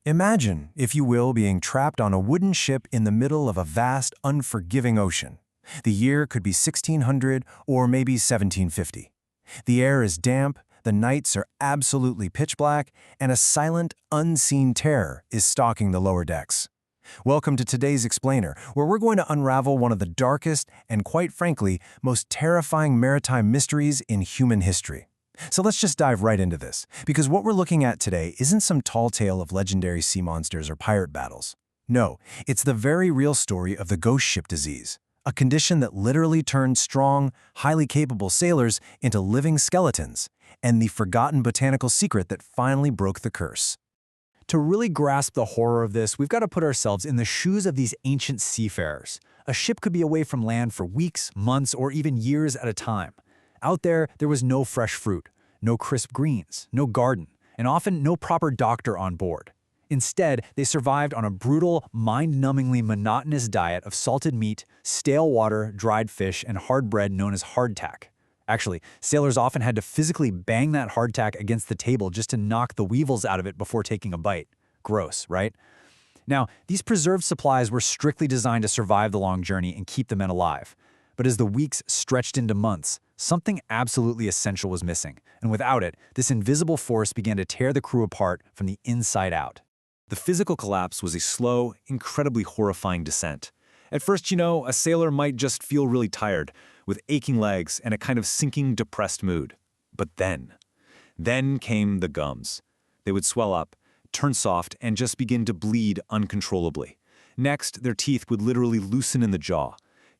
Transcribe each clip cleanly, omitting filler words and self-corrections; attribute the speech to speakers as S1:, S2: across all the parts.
S1: Imagine, if you will, being trapped on a wooden ship in the middle of a vast, unforgiving ocean. The year could be 1600 or maybe 1750. The air is damp, the nights are absolutely pitch black, and a silent, unseen terror is stalking the lower decks. Welcome to today's Explainer, where we're going to unravel one of the darkest and, quite frankly, most terrifying maritime mysteries in human history. So let's just dive right into this, because what we're looking at today isn't some tall tale of legendary sea monsters or pirate battles. No, it's the very real story of the ghost ship disease, a condition that literally turned strong, highly capable sailors into living skeletons, and the forgotten botanical secret that finally broke the curse.
S2: To really grasp the horror of this, we've got to put ourselves in the shoes of these ancient seafarers. A ship could be away from land for weeks, months, or even years at a time. Out there was no fresh fruit, no crisp greens, no garden, and often no proper doctor on board. Instead, they survived on a brutal, mind-numbingly monotonous diet of salted meat, stale water, dried fish, and hard bread known as hardtack. Actually, sailors often had to physically bang that hardtack against the table just to knock the weevils out of it before taking a bite. Gross, right? Now, these preserved supplies were strictly designed to survive the long journey and keep the men alive. But as the weeks stretched into months, something absolutely essential was missing, and without it, this invisible force began to tear the crew apart from the inside out.
S3: The physical collapse was a slow, incredibly horrifying descent. At first, a sailor might just feel really tired, with aching legs and a kind of sinking, depressed mood. But then came the gums. They would swell up, turn soft, and just begin to bleed uncontrollably. Next, their teeth would literally loosen in the jaw.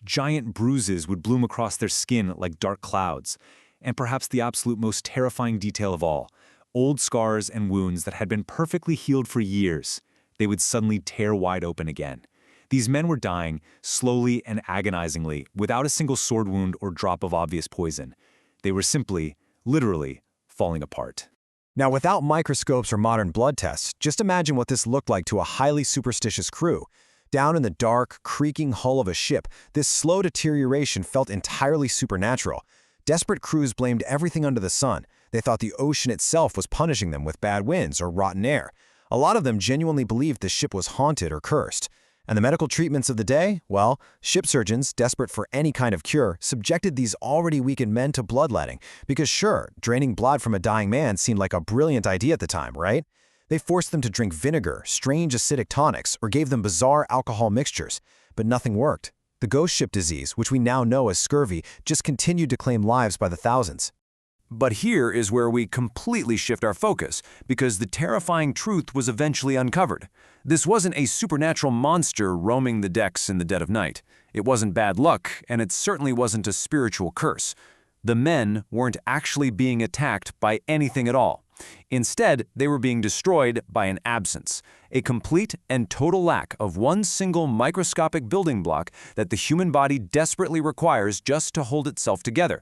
S3: Giant bruises would bloom across their skin like dark clouds. And perhaps the absolute most terrifying detail of all, old scars and wounds that had been perfectly healed for years, they would suddenly tear wide open again. These men were dying, slowly and agonizingly, without a single sword wound or drop of obvious poison. They were simply, literally, falling apart.
S1: Now, without microscopes or modern blood tests, just imagine what this looked like to a highly superstitious crew. Down in the dark, creaking hull of a ship, this slow deterioration felt entirely supernatural. Desperate crews blamed everything under the sun. They thought the ocean itself was punishing them with bad winds or rotten air. A lot of them genuinely believed the ship was haunted or cursed. And the medical treatments of the day? Well, ship surgeons, desperate for any kind of cure, subjected these already weakened men to bloodletting. Because sure, draining blood from a dying man seemed like a brilliant idea at the time, right? They forced them to drink vinegar, strange acidic tonics, or gave them bizarre alcohol mixtures. But nothing worked. The ghost ship disease, which we now know as scurvy, just continued to claim lives by the thousands.
S4: But here is where we completely shift our focus, because the terrifying truth was eventually uncovered. This wasn't a supernatural monster roaming the decks in the dead of night. It wasn't bad luck, and it certainly wasn't a spiritual curse. The men weren't actually being attacked by anything at all. Instead, they were being destroyed by an absence, a complete and total lack of one single microscopic building block that the human body desperately requires just to hold itself together.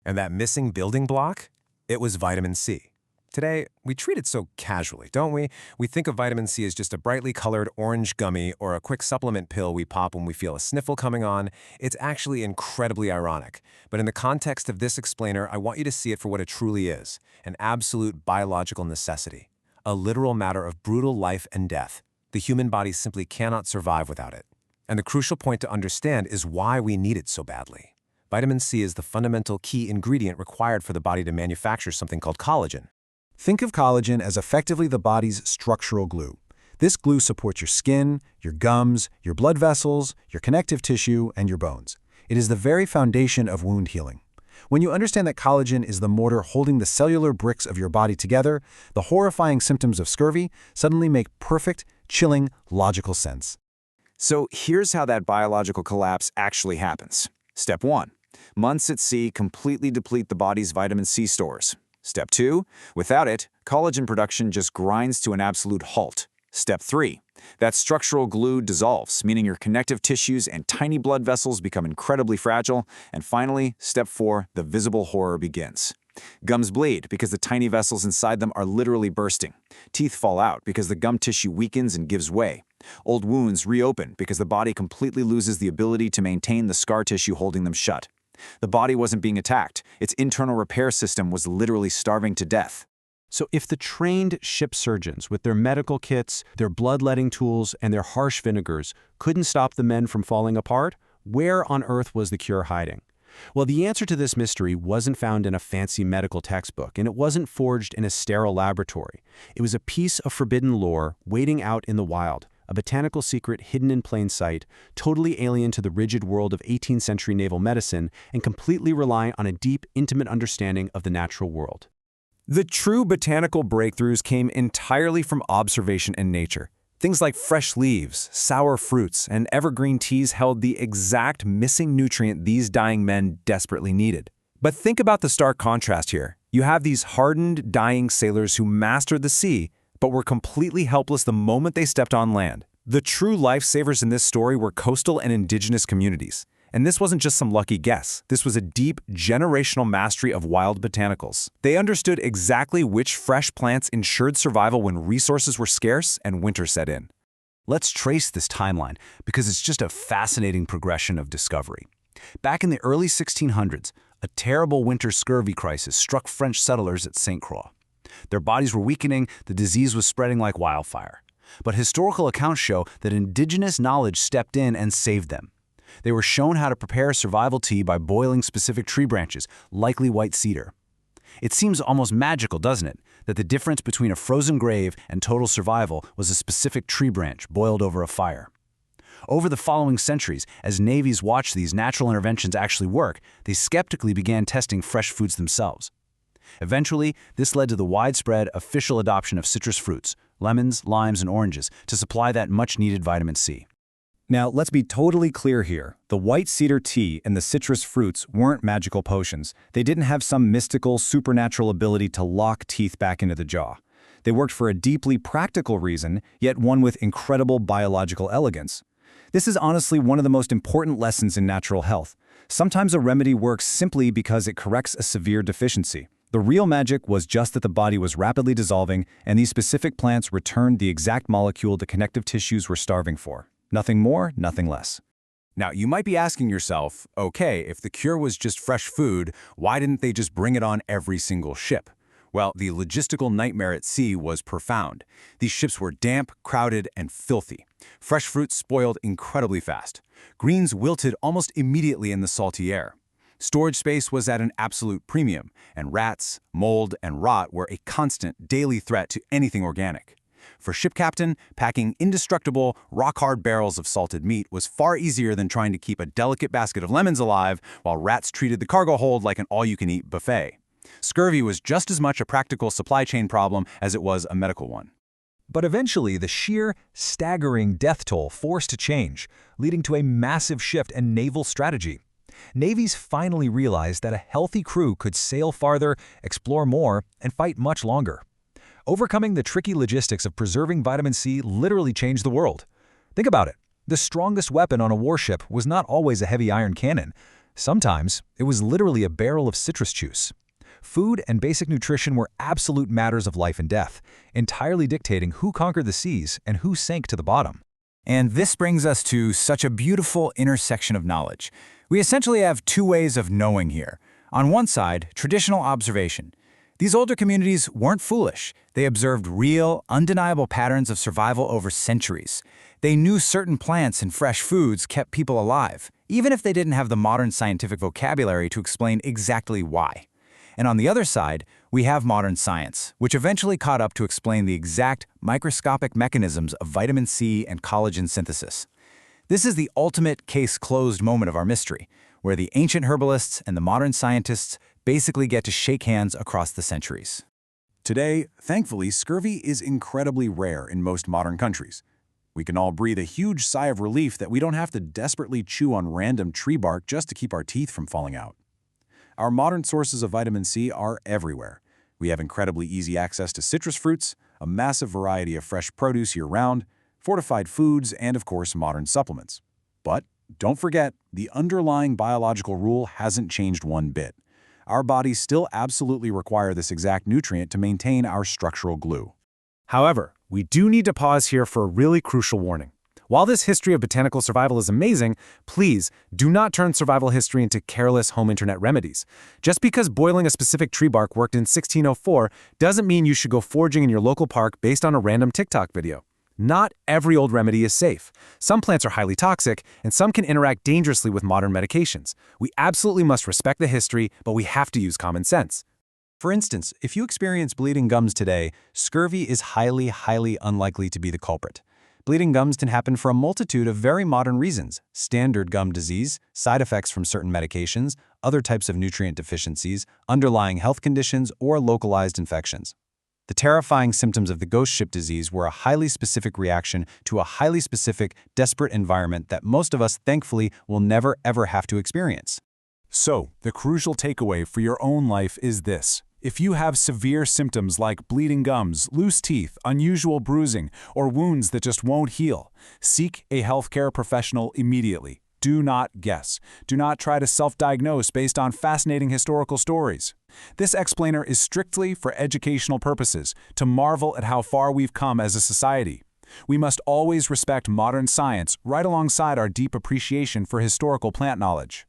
S1: And that missing building block? It was vitamin C. Today, we treat it so casually, don't we? We think of vitamin C as just a brightly colored orange gummy or a quick supplement pill we pop when we feel a sniffle coming on. It's actually incredibly ironic. But in the context of this explainer, I want you to see it for what it truly is, an absolute biological necessity, a literal matter of brutal life and death. The human body simply cannot survive without it. And the crucial point to understand is why we need it so badly. Vitamin C is the fundamental key ingredient required for the body to manufacture something called collagen. Think of collagen as effectively the body's structural glue. This glue supports your skin, your gums, your blood vessels, your connective tissue, and your bones. It is the very foundation of wound healing. When you understand that collagen is the mortar holding the cellular bricks of your body together, the horrifying symptoms of scurvy suddenly make perfect, chilling, logical sense.
S5: So here's how that biological collapse actually happens. Step 1. Months at sea completely deplete the body's vitamin C stores. Step 2. Without it, collagen production just grinds to an absolute halt. Step 3. That structural glue dissolves, meaning your connective tissues and tiny blood vessels become incredibly fragile. And finally, Step 4, the visible horror begins. Gums bleed because the tiny vessels inside them are literally bursting. Teeth fall out because the gum tissue weakens and gives way. Old wounds reopen because the body completely loses the ability to maintain the scar tissue holding them shut. The body wasn't being attacked. Its internal repair system was literally starving to death. So if the trained ship surgeons with their medical kits, their bloodletting tools, and their harsh vinegars couldn't stop the men from falling apart, where on earth was the cure hiding? Well, the answer to this mystery wasn't found in a fancy medical textbook, and it wasn't forged in a sterile laboratory. It was a piece of forbidden lore waiting out in the wild, a botanical secret hidden in plain sight, totally alien to the rigid world of 18th century naval medicine, and completely reliant on a deep, intimate understanding of the natural world.
S4: The true botanical breakthroughs came entirely from observation and nature. Things like fresh leaves, sour fruits, and evergreen teas held the exact missing nutrient these dying men desperately needed. But think about the stark contrast here. You have these hardened, dying sailors who mastered the sea, but were completely helpless the moment they stepped on land. The true lifesavers in this story were coastal and indigenous communities. And this wasn't just some lucky guess. This was a deep, generational mastery of wild botanicals. They understood exactly which fresh plants ensured survival when resources were scarce and winter set in.
S5: Let's trace this timeline because it's just a fascinating progression of discovery. Back in the early 1600s, a terrible winter scurvy crisis struck French settlers at St. Croix. Their bodies were weakening, the disease was spreading like wildfire. But historical accounts show that indigenous knowledge stepped in and saved them. They were shown how to prepare survival tea by boiling specific tree branches, likely white cedar. It seems almost magical, doesn't it, that the difference between a frozen grave and total survival was a specific tree branch boiled over a fire. Over the following centuries, as navies watched these natural interventions actually work, they skeptically began testing fresh foods themselves. Eventually, this led to the widespread official adoption of citrus fruits, lemons, limes, and oranges, to supply that much-needed vitamin C.
S2: Now, let's be totally clear here. The white cedar tea and the citrus fruits weren't magical potions. They didn't have some mystical, supernatural ability to lock teeth back into the jaw. They worked for a deeply practical reason, yet one with incredible biological elegance. This is honestly one of the most important lessons in natural health. Sometimes a remedy works simply because it corrects a severe deficiency. The real magic was just that the body was rapidly dissolving, and these specific plants returned the exact molecule the connective tissues were starving for. Nothing more, nothing less.
S1: Now, you might be asking yourself, okay, if the cure was just fresh food, why didn't they just bring it on every single ship? Well, the logistical nightmare at sea was profound. These ships were damp, crowded, and filthy. Fresh fruits spoiled incredibly fast. Greens wilted almost immediately in the salty air. Storage space was at an absolute premium, and rats, mold, and rot were a constant daily threat to anything organic. For ship captain, packing indestructible, rock-hard barrels of salted meat was far easier than trying to keep a delicate basket of lemons alive while rats treated the cargo hold like an all-you-can-eat buffet. Scurvy was just as much a practical supply chain problem as it was a medical one.
S3: But eventually, the sheer, staggering death toll forced a change, leading to a massive shift in naval strategy. Navies finally realized that a healthy crew could sail farther, explore more, and fight much longer. Overcoming the tricky logistics of preserving vitamin C literally changed the world. Think about it. The strongest weapon on a warship was not always a heavy iron cannon. Sometimes, it was literally a barrel of citrus juice. Food and basic nutrition were absolute matters of life and death, entirely dictating who conquered the seas and who sank to the bottom.
S6: And this brings us to such a beautiful intersection of knowledge. We essentially have two ways of knowing here. On one side, traditional observation. These older communities weren't foolish. They observed real, undeniable patterns of survival over centuries. They knew certain plants and fresh foods kept people alive, even if they didn't have the modern scientific vocabulary to explain exactly why. And on the other side, we have modern science, which eventually caught up to explain the exact microscopic mechanisms of vitamin C and collagen synthesis. This is the ultimate case-closed moment of our mystery, where the ancient herbalists and the modern scientists basically get to shake hands across the centuries.
S1: Today, thankfully, scurvy is incredibly rare in most modern countries. We can all breathe a huge sigh of relief that we don't have to desperately chew on random tree bark just to keep our teeth from falling out. Our modern sources of vitamin C are everywhere. We have incredibly easy access to citrus fruits, a massive variety of fresh produce year-round, fortified foods, and of course, modern supplements. But don't forget, the underlying biological rule hasn't changed one bit. Our bodies still absolutely require this exact nutrient to maintain our structural glue.
S7: However, we do need to pause here for a really crucial warning.
S1: While this history of botanical survival is amazing, please do not turn survival history into careless home internet remedies. Just because boiling a specific tree bark worked in 1604 doesn't mean you should go foraging in your local park based on a random TikTok video. Not every old remedy is safe. Some plants are highly toxic, and some can interact dangerously with modern medications. We absolutely must respect the history, but we have to use common sense.
S2: For instance, if you experience bleeding gums today, scurvy is highly unlikely to be the culprit. Bleeding gums can happen for a multitude of very modern reasons: standard gum disease, side effects from certain medications, other types of nutrient deficiencies, underlying health conditions, or localized infections. The terrifying symptoms of the ghost ship disease were a highly specific reaction to a highly specific, desperate environment that most of us, thankfully, will never ever have to experience.
S7: So, the crucial takeaway for your own life is this. If you have severe symptoms like bleeding gums, loose teeth, unusual bruising, or wounds that just won't heal, seek a healthcare professional immediately. Do not guess. Do not try to self-diagnose based on fascinating historical stories. This explainer is strictly for educational purposes, to marvel at how far we've come as a society. We must always respect modern science right alongside our deep appreciation for historical plant knowledge.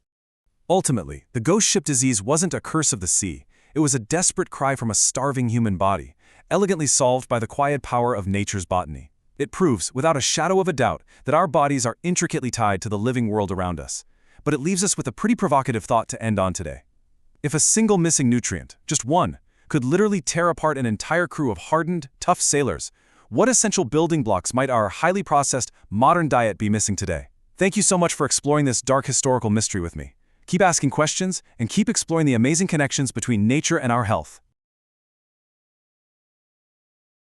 S1: Ultimately, the ghost ship disease wasn't a curse of the sea. It was a desperate cry from a starving human body, elegantly solved by the quiet power of nature's botany. It proves, without a shadow of a doubt, that our bodies are intricately tied to the living world around us. But it leaves us with a pretty provocative thought to end on today. If a single missing nutrient, just one, could literally tear apart an entire crew of hardened, tough sailors, what essential building blocks might our highly processed, modern diet be missing today? Thank you so much for exploring this dark historical mystery with me. Keep asking questions and keep exploring the amazing connections between nature and our health.